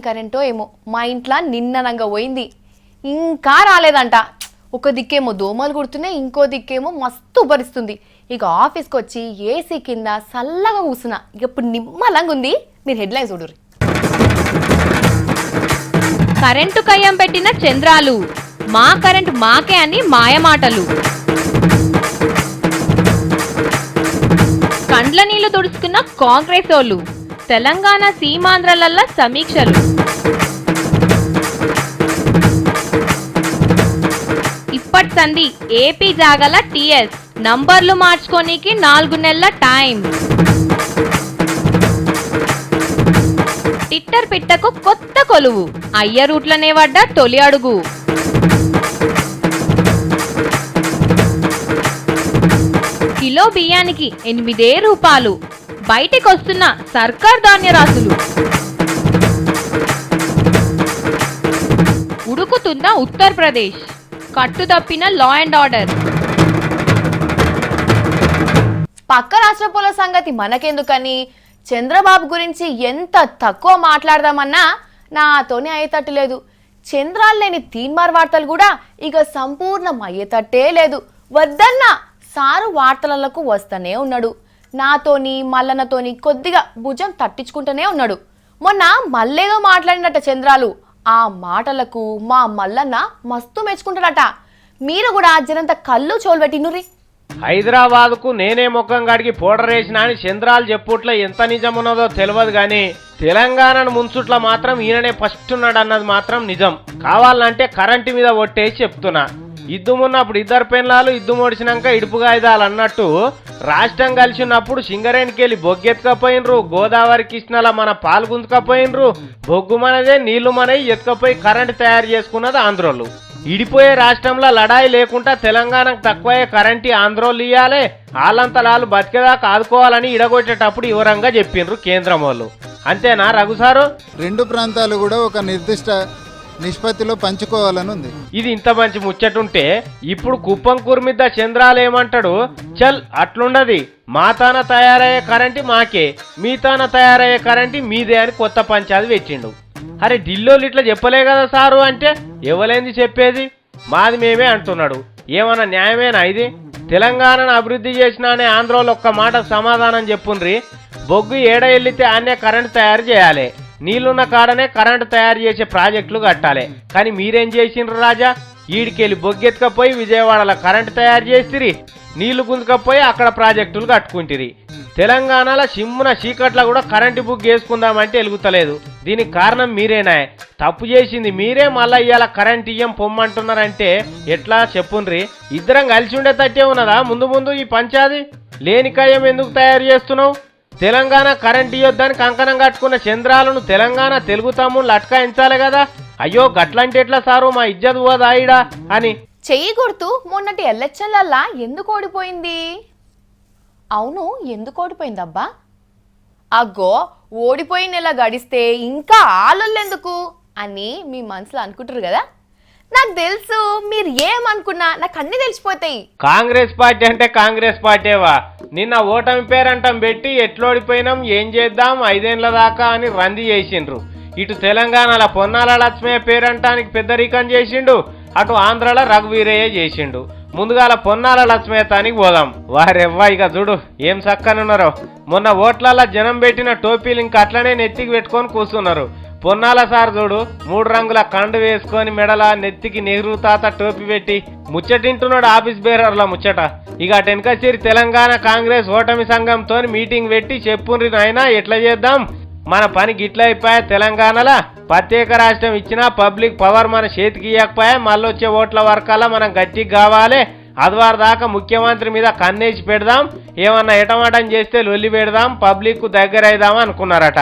కరెంటో ఏమో మా ఇంట్లో నిన్ననంగా పోయింది, ఇంకా రాలేదంట. ఒక దిక్కేమో దోమలు కుడుతున్నాయి, ఇంకో దిక్కేమో మస్తు ఉపరిస్తుంది. ఇక ఆఫీస్కి వచ్చి ఏసీ కింద చల్లగా కూర్చున్నా. ఇక ఇప్పుడు నిమ్మలంగా ఉంది. మీరు హెడ్లైన్స్ చూడుర్రి. కరెంటు కయ్యం పెట్టిన చంద్రాలు, మా కరెంటు మాకే అని మాయమాటలు. కండ్ల నీళ్లు తుడుచుకున్న కాంగ్రెస్ ఓళ్ళు, తెలంగాణ సీమాంధ్రలల్ల సమీక్షలు. ఇప్పటి సంధి ఏపీ జాగల టీఎస్, నంబర్లు మార్చుకోనీకి 4 నెలల టైం. టిట్టర్ పిట్టకు కొత్త కొలువు, అయ్య రూట్లనే పడ్డ తొలి అడుగు. కిలో బియ్యానికి 8 రూపాయలు, బయటికొస్తున్న సర్కార్ ధాన్యరాశులు. ఉడుకుతున్న ఉత్తరప్రదేశ్, కట్టుతప్పిన లా అండ్ ఆర్డర్. పక్క రాష్ట్ర పోల సంగతి మనకెందుకని చంద్రబాబు గురించి ఎంత తక్కువ మాట్లాడదామన్నా నాతోనే అయ్యేటట్టు లేదు. చంద్రాలు లేని తీన్మార్ వార్తలు కూడా ఇక సంపూర్ణం అయ్యేటట్టే లేదు. వద్దన్నా సారు వార్తలకు వస్తూనే ఉన్నాడు. నాతోని మల్లన్నతోని కొద్దిగా భుజం తట్టించుకుంటూనే ఉన్నాడు. మొన్న మల్లేగా మాట్లాడినట్ట చంద్రాలు. ఆ మాటలకు మా మల్లన్న మస్తు మెచ్చుకుంటాడట. మీరు కూడా జనంత కళ్ళు చోలు పెట్టినుర్రి. హైదరాబాద్ కు నేనే ముఖం గడిగి పోడరేసిన అని చంద్రాలు చెప్పుట్లో ఎంత నిజమున్నదో తెలియదు గాని తెలంగాణను ముంచుట్ల మాత్రం ఈయననే ఫస్ట్ ఉన్నాడు అన్నది మాత్రం నిజం. కావాలంటే కరెంటు మీద ఒట్టేసి చెప్తున్నా. ఇద్దుమున్నప్పుడు ఇద్దరు పెన్లాలు, ఇద్దు మొడిచినాక ఇడుపుగాయిదాలు అన్నట్టు రాష్ట్రం కలిసి ఉన్నప్పుడు సింగరేణికెళ్ళి బొగ్గెత్తుకపోయినరు, గోదావరి కృష్ణల మన పాలు గుంజుకపోయినరు, బొగ్గు మనదే నీళ్లు మనవి ఎత్తుకపోయి కరెంటు తయారు చేసుకున్నది ఆంధ్రోళ్ళు. ఇడిపోయే రాష్ట్రంలో లడాయి లేకుండా తెలంగాణకు తక్కువే కరెంటు ఆంధ్రోళ్ళు ఇయ్యాలే, ఆళ్ళంతలాలు బతికేదాకా ఆదుకోవాలని ఇడగొట్టేటప్పుడు వివరంగా చెప్పిండ్రు కేంద్రం వాళ్ళు. అంతేనా రఘుసారు? 2 ప్రాంతాలు కూడా ఒక నిర్దిష్ట నిష్పత్తిలో పంచుకోవాలని ఉంది. ఇది ఇంత మంచి ముచ్చటుంటే ఇప్పుడు కుప్పంకూరు మీద చంద్రాలు ఏమంటాడు, చల్ అట్లుండది, మా తాన తయారయ్యే కరెంటు మాకే, మీ తాన తయారయ్యే కరెంటు మీదే అని కొత్త పంచాది పెట్టిండు. అరే ఢిల్లీలో ఇట్లా చెప్పలే కదా సారు అంటే ఎవలేంది చెప్పేది, మాది మేమే అంటున్నాడు. ఏమన్నా న్యాయమేనా ఇది? తెలంగాణను అభివృద్ధి చేసినానే ఆంధ్రోళ్ళు ఒక్క మాట సమాధానం చెప్పుండ్రి. బొగ్గు ఏడ వెళ్ళితే ఆనే కరెంటు తయారు చేయాలి, నీళ్లున్న కాడనే కరెంటు తయారు చేసే ప్రాజెక్టులు కట్టాలి. కానీ మీరేం చేసిండ్రు రాజా? ఈడికెళ్ళి బొగ్గెత్తుకపోయి విజయవాడలో కరెంటు తయారు చేసిరి, నీళ్లు గుంజుకపోయి అక్కడ ప్రాజెక్టులు కట్టుకుంటిరి. తెలంగాణలో సిమ్మున చీకట్లో కూడా కరెంటు బుక్ చేసుకుందామంటే వెలుగుతలేదు. దీనికి కారణం మీరేనా? తప్పు చేసింది మీరే, మళ్ళీ ఇవాళ కరెంట్ ఇయ్యం పొమ్మంటున్నారంటే ఎట్లా చెప్పుండ్రి? ఇద్దరం కలిసి ఉండే తట్టే ఉన్నదా ముందు ముందు ఈ పంచాది? లేని కయ్యం ఎందుకు తయారు చేస్తున్నావు? తెలంగాణ కరెంట్ ఇయ్యొద్దని కంకణం కట్టుకున్న చంద్రాలను తెలంగాణ తెలుగు తమ్ముళ్ళు అట్కాయించాలి కదా. అయ్యో గట్లంటే ఎట్లా సారు, మా ఇజ్జత్ పోదాయిడా అని. చెయ్యి గుర్తు మొన్నటి ఎలక్షన్లల్లా ఎందుకు ఓడిపోయింది? అవును, ఎందుకు ఓడిపోయిందబ్బా? అగ్గో ఓడిపోయి నెల గడిస్తే ఇంకా ఆలొల్లెందుకు అని మీ మనసులో అనుకుంటారు కదా. నాకు తెలుసు, మీరు ఏమనుకున్నా నాకు అన్ని తెలిసిపోతాయి. కాంగ్రెస్ పార్టీ అంటే కాంగ్రెస్ పార్టీవా? నిన్న ఓటమి పేరంటం పెట్టి ఎట్లోడిపోయినాం, ఏం చేద్దాం 5 ఏళ్ల దాకా అని రంది చేసిండ్రు. ఇటు తెలంగాణలో పొన్నాల లక్ష్మయ్య పేరంటానికి పెద్దరికం చేసిండు, అటు ఆంధ్రాలో రఘువీరయ్య చేసిండు. ముందుగాల పొన్నాల లక్ష్మయ్య తానికి పోదాం. వారెవ్వా ఇక చూడు ఏం చక్కనున్నారో. మొన్న ఓట్లల్లో జనం పెట్టిన టోపీలు ఇంకా అట్లనే నెత్తికి పెట్టుకొని కూర్చున్నారు. పొన్నాల సార్ చూడు 3 రంగుల కండు వేసుకొని మెడల నెత్తికి నెహ్రూ తాత టోపీ పెట్టి ముచ్చటింటున్నాడు ఆఫీస్ బేరర్ల ముచ్చట. ఇక అటెనకచేరి తెలంగాణ కాంగ్రెస్ ఓటమి సంఘంతో మీటింగ్ పెట్టి చెప్పుండ్రి నాయనా ఎట్లా చేద్దాం, మన పని గిట్ల అయిపోయా, తెలంగాణలో ప్రత్యేక రాష్ట్రం ఇచ్చినా పబ్లిక్ పవర్ మన చేతికి ఇవ్వకపోయా, మళ్ళొచ్చే ఓట్ల వరకల్లా మనం గట్టికి కావాలి, అదివారి దాకా ముఖ్యమంత్రి మీద కన్నేసి పెడదాం, ఏమన్నా ఎటమాటం చేస్తే లొల్లి పెడదాం, పబ్లిక్ దగ్గర అయిదాం అనుకున్నారట.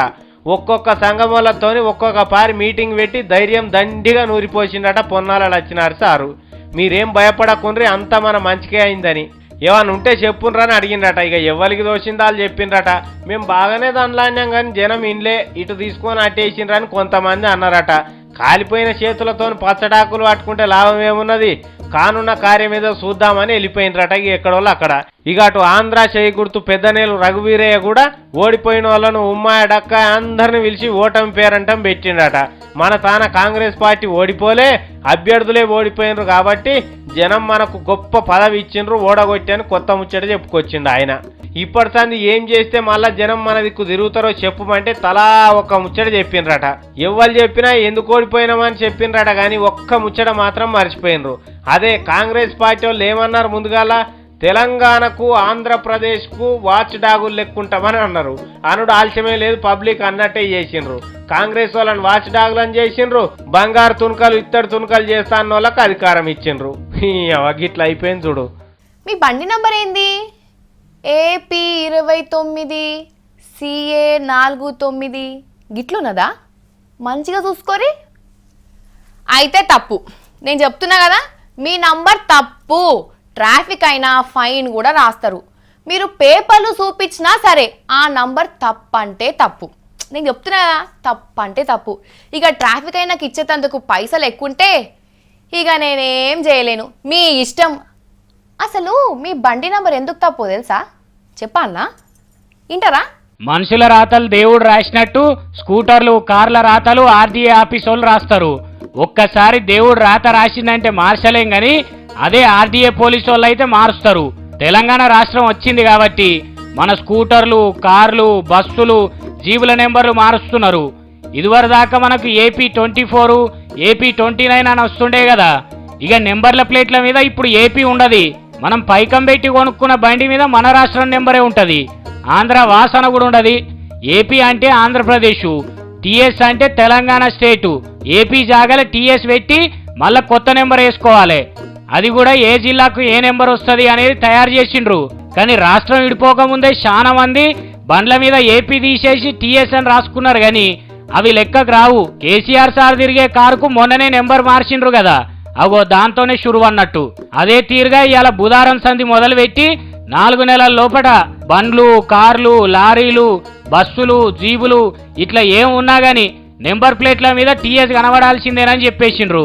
ఒక్కొక్క సంఘం వాళ్ళతోని ఒక్కొక్క పారి మీటింగ్ పెట్టి ధైర్యం దండిగా నూరిపోసిండట పొన్నాల లచ్చినారు సారు. మీరేం భయపడకుండ్రి, అంత మన మంచికే అయిందని. ఏమన్నా ఉంటే చెప్పుండ్రని అడిగిండ్రట. ఇక ఎవరికి దోషిందాలు చెప్పిండ్రట. మేము బాగానే దండలాన్యం కానీ జనం ఇన్లే ఇటు తీసుకొని అట్టేసిండ్రని కొంతమంది అన్నారట. కాలిపోయిన చేతులతో పచ్చడాకులు పట్టుకుంటే లాభం ఏమున్నది, కానున్న కార్యం ఏదో చూద్దామని వెళ్ళిపోయిండ్రట ఎక్కడోళ్ళు అక్కడ. ఇక అటు ఆంధ్ర చేయి గుర్తు పెద్దనేలు రఘువీరయ్య కూడా ఓడిపోయిన వాళ్ళను ఉమ్మాయ డక్క అందరిని పిలిచి ఓటమి పేరంటం పెట్టిండట. మన తాన కాంగ్రెస్ పార్టీ ఓడిపోలే, అభ్యర్థులే ఓడిపోయినరు కాబట్టి జనం మనకు గొప్ప పదవి ఇచ్చిండ్రు, ఓడగొట్టి అని కొత్త ముచ్చట చెప్పుకొచ్చిండు ఆయన. ఇప్పటి సంది ఏం చేస్తే మళ్ళా జనం మన దిక్కు తిరుగుతారో చెప్పుమంటే తలా ఒక్క ముచ్చట చెప్పిండ్రట. ఎవ్వరు చెప్పినా ఎందుకు ఓడిపోయినామని చెప్పిండ్రట, కానీ ఒక్క ముచ్చట మాత్రం మర్చిపోయినరు. అదే కాంగ్రెస్ పార్టీ వాళ్ళు ఏమన్నారు ముందుగాల, తెలంగాణకు ఆంధ్రప్రదేశ్కు వాచ్ డాగులు లెక్కుంటామని అన్నారు. అనుడు ఆలస్యమే లేదు, పబ్లిక్ అన్నట్టే చేసిండ్రు. కాంగ్రెస్ వాళ్ళని వాచ్ డాగులని చేసిండ్రు, బంగారు తునకలు ఇత్తడి తునకలు చేస్తా అన్న వాళ్ళకి అధికారం ఇచ్చిండ్రు. గిట్లా అయిపోయింది చూడు. మీ బండి నంబర్ ఏంది? AP 29 CA 49 గిట్లున్నదా? మంచిగా చూసుకోరి. అయితే తప్పు, నేను చెప్తున్నా కదా, మీ నంబర్ తప్పు. ట్రాఫిక్ అయినా ఫైన్ కూడా రాస్తారు. మీరు పేపర్లు చూపించినా సరే ఆ నంబర్ తప్పు అంటే తప్పు. నేను చెప్తున్నా కదా, తప్పు అంటే తప్పు. ఇక ట్రాఫిక్ అయినాకి ఇచ్చేటందుకు పైసలు ఎక్కువంటే ఇక నేనేం చేయలేను, మీ ఇష్టం. అసలు మీ బండి నంబర్ ఎందుకు తప్పు తెలుసా? చెప్పాలనా? వింటారా? మనుషుల రాతలు దేవుడు రాసినట్టు స్కూటర్లు కార్ల రాతలు ఆర్డీఏ ఆఫీస్ వాళ్ళు రాస్తారు. ఒక్కసారి దేవుడు రాత రాసిందంటే మార్చలేం గాని అదే ఆర్డీఏ పోలీసు వాళ్ళు అయితే మారుస్తారు. తెలంగాణ రాష్ట్రం వచ్చింది కాబట్టి మన స్కూటర్లు కార్లు బస్సులు జీబుల నెంబర్లు మారుస్తున్నారు. ఇదివరదాకా మనకు AP 24 AP 29 అని వస్తుండే కదా. ఇక నెంబర్ల ప్లేట్ల మీద ఇప్పుడు AP ఉండదు. మనం పైకం పెట్టి కొనుక్కున్న బండి మీద మన రాష్ట్రం నెంబరే ఉంటది. ఆంధ్ర వాసన కూడా ఉండదు. AP అంటే ఆంధ్రప్రదేశ్, TS అంటే తెలంగాణ స్టేటు. AP జాగాల TS పెట్టి మళ్ళా కొత్త నెంబర్ వేసుకోవాలి. అది కూడా ఏ జిల్లాకు ఏ నెంబర్ వస్తుంది అనేది తయారు చేసిండ్రు. కానీ రాష్ట్రం విడిపోకముందే చాలా మంది బండ్ల మీద AP తీసేసి TS అని రాసుకున్నారు. కానీ అవి లెక్కకు రావు. కేసీఆర్ సార్ తిరిగే కారుకు మొన్ననే నెంబర్ మార్చిండ్రు కదా, అగో దాంతోనే షురు అన్నట్టు. అదే తీరుగా ఇవాళ బుధారం సంధి మొదలుపెట్టి 4 నెలల లోపట బండ్లు కార్లు లారీలు బస్సులు జీబులు ఇట్లా ఏం ఉన్నా గాని నెంబర్ ప్లేట్ల మీద TS కనబడాల్సిందేనని చెప్పేసిండ్రు.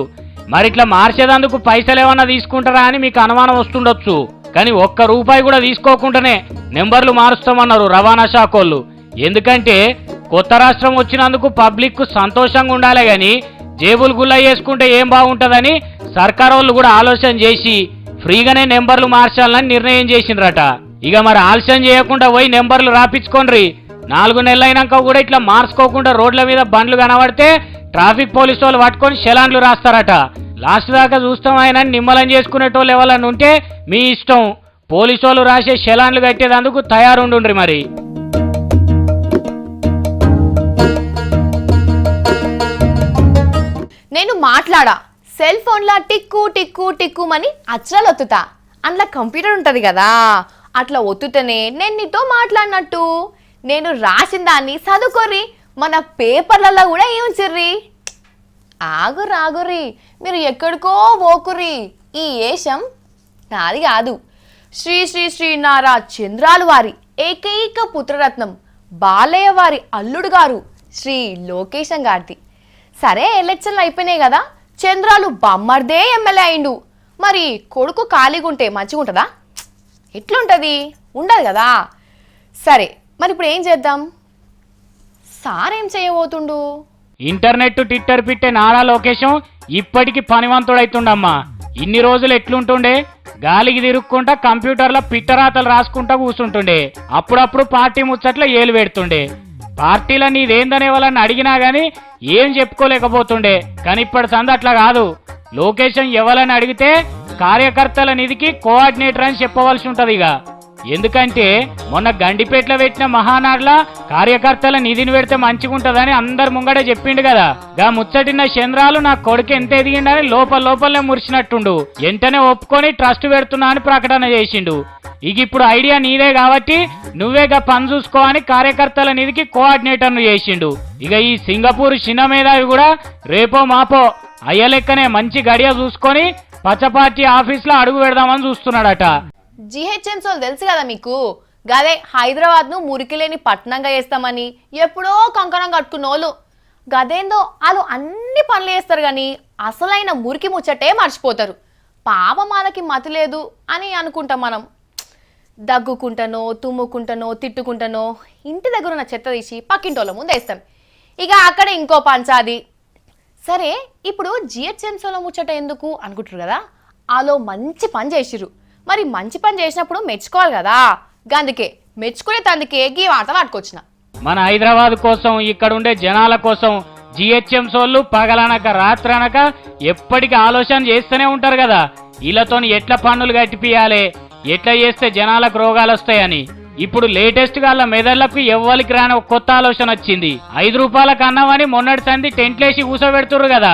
మరి ఇట్లా మార్చేదందుకు పైసలు ఏమన్నా తీసుకుంటారా అని మీకు అనుమానం వస్తుండొచ్చు. కానీ ₹1 కూడా తీసుకోకుండానే నెంబర్లు మారుస్తామన్నారు రవాణా శాఖ వాళ్ళు. ఎందుకంటే కొత్త రాష్ట్రం వచ్చినందుకు పబ్లిక్ సంతోషంగా ఉండాలి, కానీ జేబులు గుల్ల చేసుకుంటే ఏం బాగుంటుందని సర్కార్ వాళ్ళు కూడా ఆలోచన చేసి ఫ్రీగానే నెంబర్లు మార్చాలని నిర్ణయం చేసిండ్రట. ఇక మరి ఆలస్యం చేయకుండా పోయి నెంబర్లు రాపించుకోండి. 4 నెలలైనాక కూడా ఇట్లా మార్చుకోకుండా రోడ్ల మీద బండ్లు కనబడితే ట్రాఫిక్ పోలీసు వాళ్ళు పట్టుకొని చలాన్లు రాస్తారట. లాస్ట్ దాకా చూస్తాం ఆయన నిమ్మలం చేసుకునేటోళ్ళు ఎవరన్నా ఉంటే మీ ఇష్టం. పోలీసు వాళ్ళు రాసే చలాన్లు కట్టేదందుకు తయారుండుండ్రి. మరి నేను మాట్లాడా సెల్ ఫోన్లా టిక్కు టిక్కు టిక్కుమని అచ్చలు ఒత్తుతా. అందులో కంప్యూటర్ ఉంటుంది కదా, అట్లా ఒత్తుతేనే నేను నీతో మాట్లాడినట్టు. నేను రాసిన దాన్ని చదువుకోర్రి, మన పేపర్లలో కూడా ఏముంచిర్రి. ఆగుర్రి, మీరు ఎక్కడికో పోకుర్రి. ఈ ఏషం నాది కాదు. శ్రీ శ్రీ శ్రీ నారా చంద్రాలు వారి ఏకైక పుత్రరత్నం బాలయ్య వారి అల్లుడు గారు శ్రీ లోకేశం గారిది. సరే, ఎలక్షన్లు అయిపోయినాయి కదా, చంద్రాలు బమ్మర్దే ఎమ్మెల్యే అయిండు. మరి కొడుకు ఖాళీగా ఉంటే మంచిగా ఉంటుందా? ఎట్లుంటుంది? ఉండదు కదా. సరే, మరి ఇప్పుడు ఏం చేద్దాం? సార్ ఏం చేయబోతుండు? ఇంటర్నెట్ ట్విట్టర్ పిట్టే నారా లోకేశం ఇప్పటికి పనివంతుడైతుండమ్మా. ఇన్ని రోజులు ఎట్లుంటుండే, గాలికి తిరుక్కుంటా కంప్యూటర్లో పిట్టరాతలు రాసుకుంటా కూర్చుంటుండే. అప్పుడప్పుడు పార్టీ ముచ్చట్లో ఏలు పెడుతుండే. పార్టీలో నీదేందనే వాళ్ళని అడిగినా గానీ ఏం చెప్పుకోలేకపోతుండే. కానీ ఇప్పటి సంది అట్లా కాదు. లోకేశం ఎవరని అడిగితే కార్యకర్తల నిధికి కోఆర్డినేటర్ అని చెప్పవలసి ఉంటది. ఇక ఎందుకంటే మొన్న గండిపేటలో పెట్టిన మహానాడుల కార్యకర్తల నిధిని పెడితే మంచిగుంటదని అందరు ముంగడే చెప్పిండు కదా. గా ముచ్చటిన చంద్రాలు నా కొడుకు ఎంత ఎదిగిండని లోపలనే మురిసినట్టుండు. వెంటనే ఒప్పుకొని ట్రస్ట్ పెడుతున్నా అని ప్రకటన చేసిండు. ఇక ఇప్పుడు ఐడియా నీదే కాబట్టి నువ్వేగా పని చూసుకో అని కార్యకర్తల నిధికి కోఆర్డినేటర్ను చేసిండు. ఇక ఈ సింగపూర్ చిన్న మేధావి కూడా రేపో మాపో అయ్యలెక్కనే మంచి గడియ చూసుకొని పచ్చపార్టీ ఆఫీస్ లో అడుగు పెడదామని చూస్తున్నాడట. GHMs వాళ్ళు తెలుసు కదా మీకు, గదే హైదరాబాద్ను మురికిలేని పట్టణంగా చేస్తామని ఎప్పుడో కంకణం కట్టుకున్నోళ్ళు. గదేందో వాళ్ళు అన్ని పనులు చేస్తారు కానీ అసలైన మురికి ముచ్చటే మర్చిపోతారు. పాపం వాళ్ళకి మతి లేదు అని అనుకుంటాం మనం. దగ్గుకుంటానో తుమ్ముకుంటానో తిట్టుకుంటానో ఇంటి దగ్గర ఉన్న చెత్త తీసి పక్కింటోళ్ళ ముందు వేస్తాం. ఇక అక్కడ ఇంకో పంచాది. సరే ఇప్పుడు జిహెచ్ఎంసీలో ముచ్చట ఎందుకు అనుకుంటారు కదా, ఆలో మంచి పని చేసిర్రు. మరి మంచి పని చేసినప్పుడు మెచ్చుకోవాలి కదా, అందుకే మెచ్చుకునే తందుకే గీ వార్త పట్టుకొచ్చిన. మన హైదరాబాద్ కోసం, ఇక్కడ ఉండే జనాల కోసం జిహెచ్ఎంసీ వాళ్ళు పగలనక రాత్రనక ఎప్పటికీ ఆలోచన చేస్తూనే ఉంటారు కదా, వీళ్ళతోని ఎట్లా పన్నులు కట్టిపియాలి, ఎట్లా చేస్తే జనాలకు రోగాలు వస్తాయని. ఇప్పుడు లేటెస్ట్ గా మెదళ్లకు ఎవ్వరికి రాని ఒక కొత్త ఆలోచన వచ్చింది. 5 రూపాయలకు అన్నమని మొన్నటి సంది టెంట్లేసి కూసోబెడుతుర్రు కదా,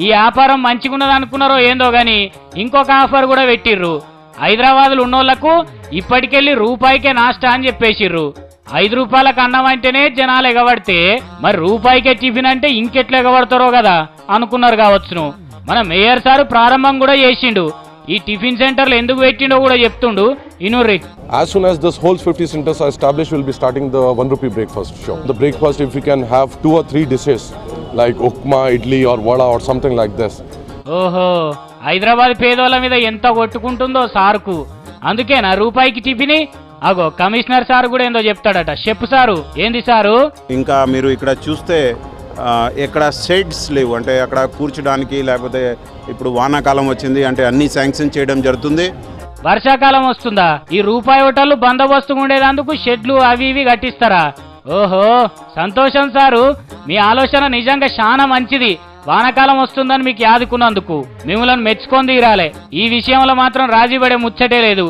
ఈ వ్యాపారం మంచిగున్నది అనుకున్నారో ఏందో గాని ఇంకొక ఆఫర్ కూడా పెట్టిర్రు. హైదరాబాద్లో ఉన్నోళ్లకు ఇప్పటికెళ్ళి రూపాయికే నాస్టా అని చెప్పేసిర్రు. 5 రూపాయలకు అన్నం అంటేనే జనాలు ఎగబడితే మరి రూపాయికే టిఫిన్ అంటే ఇంకెట్లా ఎగబడతారో కదా అనుకున్నారు కావచ్చును. మన మేయర్ సారు ప్రారంభం కూడా చేసిండు. ఈ టిఫిన్ సెంటర్లు ఎందుకు పెట్టిండో కూడా చెప్తుండు, ఇనుర్రి. As soon as this whole 50 centers are established, we'll be starting the 1 rupee breakfast show. The breakfast, if we can have 2 or 3 dishes like ukma, idli or vada or something like this. ఓహో, హైదరాబాద్ పేదోళ్ళ మీద ఎంత కొట్టుకుంటుందో సార్కు, అందుకేనా రూపాయికి టిఫిని. అగో commissioner sir కూడా ఏందో చెప్తాడట, చెప్పు సారు. ఏంది సారు? ఇంకా మీరు ఇక్కడ చూస్తే ఎక్కడ షెడ్స్ లేవు, అంటే అక్కడ కూర్చోడానికి, లేకపోతే ఇప్పుడు వానాకాలం వచ్చింది అంటే అన్ని శాంక్షన్ చేయడం జరుగుతుంది. వర్షాకాలం వస్తుందా, ఈ రూపాయి హోటళ్ళు బందోబస్తు ఉండేందుకు షెడ్లు అవి ఇవి కట్టిస్తారా? ఓహో, సంతోషం సారు, మీ ఆలోచన నిజంగా చాలా మంచిది. వానాకాలం వస్తుందని మీకు యాదుకున్నందుకు మిమ్మల్ని మెచ్చుకొని తీరాలే. ఈ విషయంలో మాత్రం రాజీ పడే ముచ్చటే లేదు.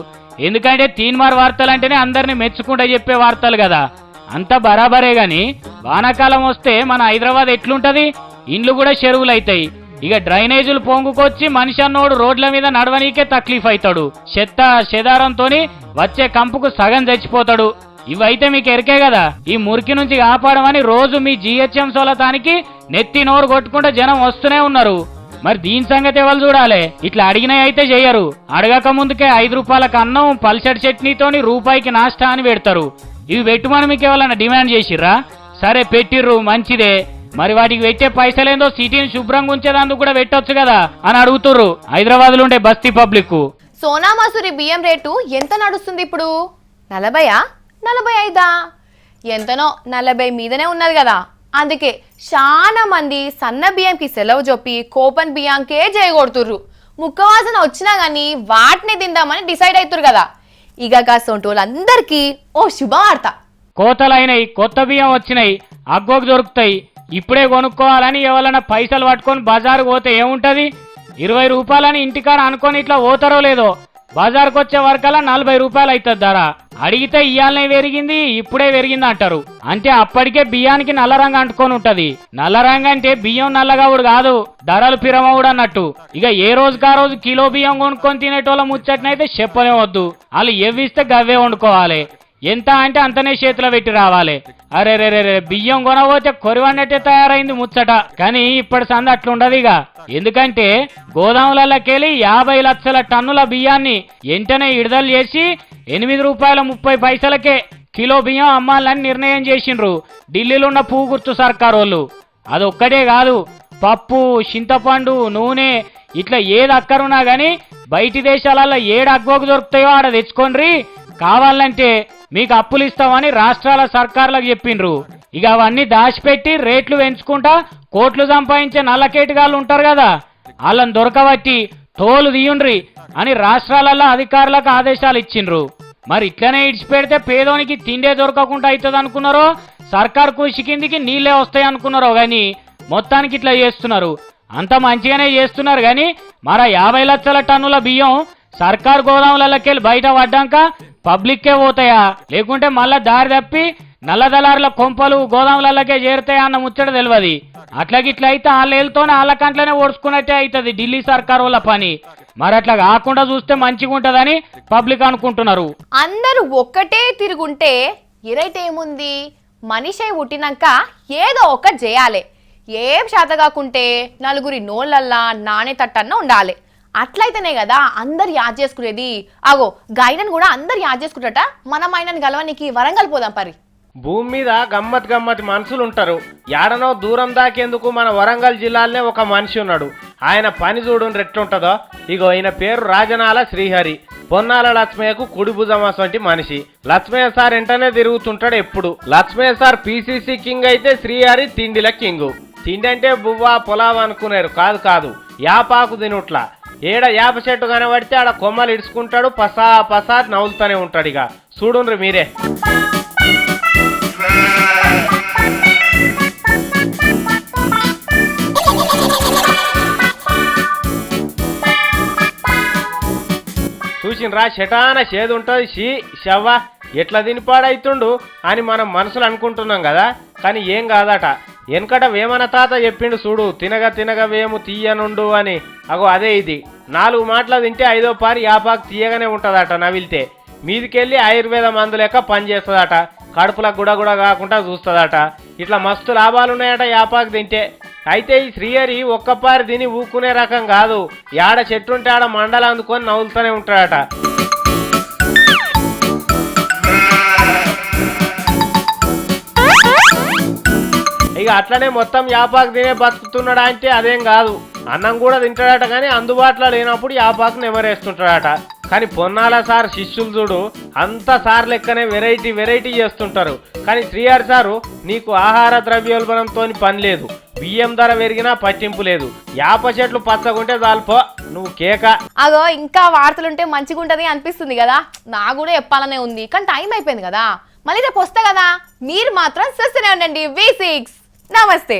ఎందుకంటే తీన్మార్ వార్తలు అంటేనే అందరినీ మెచ్చుకుంటూ చెప్పే వార్తలు కదా, అంతా బరాబరే గాని వానాకాలం వస్తే మన హైదరాబాద్ ఎట్లుంటది? ఇండ్లు కూడా చెరువులు అవుతాయి. ఇక డ్రైనేజీలు పొంగుకొచ్చి మనిషి అన్నోడు రోడ్ల మీద నడవనీకే తక్లీఫ్ అవుతాడు. చెత్త చెదారంతోని వచ్చే కంపుకు సగం చచ్చిపోతాడు. ఇవైతే మీకు ఎరికే కదా. ఈ మురికి నుంచి కాపాడమని రోజు మీ జిహెచ్ఎంసీల తానికి నెత్తి నోరు కొట్టుకుంటే జనం వస్తూనే ఉన్నారు. మరి దీని సంగతి ఎవరు చూడాలి? ఇట్లా అడిగినవి అయితే చెయ్యరు. అడగక ముందుకే 5 రూపాయలకు అన్నం పల్సటి చట్నీతోని రూపాయికి నాస్టా అని పెడతారు. ఇవి పెట్టుమని మీకు ఎవరైనా డిమాండ్ చేసిర్రా? సరే పెట్టిర్రు, మంచిదే. మరి వాటికి పెట్టే పైసలేందో సిటీని శుభ్రంగా ఉంచేదందుకు కూడా పెట్టొచ్చు కదా అని అడుగుతుర్రు హైదరాబాద్ లో ఉండే బస్తీ పబ్లిక్. సోనా మసూరి బియ్యం రేటు ఎంత నడుస్తుంది ఇప్పుడు? 40 45 ఎంతనో 40 మీదనే ఉన్నది కదా. అందుకే చాలా మంది సన్న బియ్యంకి సెలవు చెప్పి కోపన్ బియ్యంకే చేయగొడుతుర్రు. ముక్కవాసన వచ్చినా గానీ వాటిని తిందామని డిసైడ్ అవుతురు కదా. ఇక కాసోంటోళ్ళందరికీ ఓ శుభవార్త, కోతలైనయి, కొత్త బియ్యం వచ్చినాయి, అగ్గోకు దొరుకుతాయి. ఇప్పుడే కొనుక్కోవాలని ఎవరైనా పైసలు పట్టుకొని బజారు పోతే ఏముంటది? 20 రూపాయలని ఇంటికాడ అనుకొని ఇట్లా పోతారో లేదో, బజార్కు వచ్చే వరకల్లా 40 రూపాయలు అవుతుంది ధర. అడిగితే ఇయ్యాలనే పెరిగింది, ఇప్పుడే పెరిగింది అంటారు. అంటే అప్పటికే బియ్యానికి నల్ల రంగు అంటుకొని ఉంటది. నల్ల రంగు అంటే బియ్యం నల్లగావుడు కాదు, ధరలు పిరమవుడు అన్నట్టు. ఇక ఏ రోజుకా రోజు కిలో బియ్యం కొనుక్కొని తినేటోళ్ళ ముచ్చట్నైతే చెప్పనే వద్దు. వాళ్ళు ఎవ్విస్తే గవ్వే వండుకోవాలి. ఎంత అంటే అంతనే చేతిలో పెట్టి రావాలి. అరే రే రే, బియ్యం కొనబోతే కొరివన్నట్టే తయారైంది ముచ్చట. కానీ ఇప్పటి సంది అట్లుండదు. ఇక ఎందుకంటే గోదాములకెళ్ళి 50 లక్షల టన్నుల బియ్యాన్ని వెంటనే విడుదల చేసి 8 రూపాయల 30 పైసలకే కిలో బియ్యం అమ్మాలని నిర్ణయం చేసిండ్రు ఢిల్లీలో ఉన్న పూగుర్తు సర్కార్ వాళ్ళు. అదొక్కటే కాదు, పప్పు, చింతపండు, నూనె ఇట్లా ఏది అక్కరున్నా గానీ బయటి దేశాలలో ఏడు అగ్గోకు దొరుకుతాయో ఆడ తెచ్చుకోండి, కావాలంటే మీకు అప్పులు ఇస్తామని రాష్ట్రాల సర్కార్లకు చెప్పిండ్రు. ఇక అవన్నీ దాచిపెట్టి రేట్లు పెంచుకుంటా కోట్లు సంపాదించే నల్లకేటిగాళ్ళు ఉంటారు కదా, వాళ్ళని దొరకబట్టి తోలు తీయుండ్రి అని రాష్ట్రాలలో అధికారులకు ఆదేశాలు ఇచ్చిండ్రు. మరి ఇట్లనే ఇడిచిపెడితే పేదోనికి తిండే దొరకకుండా అవుతుంది అనుకున్నారో, సర్కార్ కృషి కిందికి నీళ్లే వస్తాయి అనుకున్నారో గాని మొత్తానికి ఇట్లా చేస్తున్నారు. అంత మంచిగానే చేస్తున్నారు గాని మర 50 లక్షల టన్నుల బియ్యం సర్కార్ గోదాములకెళ్ళి బయట పడ్డాక పబ్లిక్కే పోతాయా, లేకుంటే మళ్ళా దారి తప్పి నల్లదళారుల కొంపలు గోదాములకే చేరుతాయా అన్న ముచ్చట తెలియదు. అట్లాగిట్లా అయితే వాళ్ళతోనే వాళ్ళ కంట్లోనే ఓడ్చుకున్నట్టే అవుతుంది ఢిల్లీ సర్కార్ వాళ్ళ పని. మరి అట్లా కాకుండా చూస్తే మంచిగా ఉంటదని పబ్లిక్ అనుకుంటున్నారు. అందరూ ఒక్కటే తిరుగుంటే ఇరైతే ఏముంది? మనిషి పుట్టినాక ఏదో ఒకటి చేయాలి. ఏం శాత కాకుంటే నలుగురి నోళ్ళల్లా నానే తట్టన్న ఉండాలి. అట్లయితేనే కదా అందరు యాద్ చేసుకునేది. అగో గైడన్ కూడా అందరు యాద్ చేసుకుంటట. మనం ఆయనని గలవానికి వరంగల్ పోదాం పరి. భూమి మీద గమ్మతి మనుషులు ఉంటారు. ఏడనో దూరం దాకేందుకు మన వరంగల్ జిల్లాలోనే ఒక మనిషి ఉన్నాడు. ఆయన పని చూడు ఎట్లుంటుందో. ఇగో ఈయన పేరు రాజనాల శ్రీహరి. పొన్నాల లక్ష్మయ్యకు కుడి భుజం అసంటి మనిషి. లక్ష్మయ్య సార్ వెంటనే తిరుగుతుంటాడు ఎప్పుడు. లక్ష్మయ్య సార్ పీసీసీ కింగ్ అయితే శ్రీహరి తిండిల కింగు. తిండి అంటే బువ్వా పొలావ్ అనుకున్నారు, కాదు కాదు, యాపాకు తినుట్లా. ఏడ యాప చెట్టు కనబడితే ఆడ కొమ్మలు ఇడుచుకుంటాడు, పసా పసా నవ్వులుతూనే ఉంటాడు. ఇక చూడుండ్రి మీరే. చూసినరా శటాన చేదు ఉంటుంది. షవ్వ ఎట్లా తినిపాడైతుండు అని మనం మనసులు అనుకుంటున్నాం కదా, కానీ ఏం కాదట. వెనకట వేమన తాత చెప్పిండు చూడు, తినగ తినగ వేము తీయనుండు అని. అగో అదే ఇది. 4 మాటలు తింటే 5వ పారి యాపాకు తీయగానే ఉంటుందట. నవిలితే మీదికెళ్ళి ఆయుర్వేద మందు లెక్క పనిచేస్తుందట. కడుపులకు గుడగుడ కాకుండా చూస్తుందట. ఇట్లా మస్తు లాభాలున్నాయట యాపాకు తింటే. అయితే ఈ శ్రీహరి ఒక్కపారి తిని ఊకునే రకం కాదు. యాడ చెట్టుంటే ఆడ మండలు అందుకొని నవ్వులుతూనే ఉంటాడట. ఇక అట్లనే మొత్తం యాపాకు తినే బతుకుతున్నాడా అంటే అదేం కాదు. అన్నం కూడా తింటాడట, కానీ అందుబాటులో లేనప్పుడు యాపాకును ఎవరేస్తుంటాడట. కానీ పొన్నాల సార్ శిష్యులు చూడు, అంత సార్ లెక్కనే వెరైటీ వెరైటీ చేస్తుంటారు. కానీ శ్రీహరి సారు నీకు ఆహార ద్రవ్యోల్బణంతో పని లేదు, బియ్యం ధర పెరిగినా పట్టింపు లేదు, యాప చెట్లు పచ్చగుంటే చాలుపో నువ్వు కేక. అగో ఇంకా వార్తలుంటే మంచిగా ఉంటది అనిపిస్తుంది కదా. నా కూడా చెప్పాలనే ఉంది, కానీ టైం అయిపోయింది కదా. మళ్ళీ రేపు వస్తా కదా. మీరు మాత్రం చూస్తూనే ఉండండి V6. నమస్తే.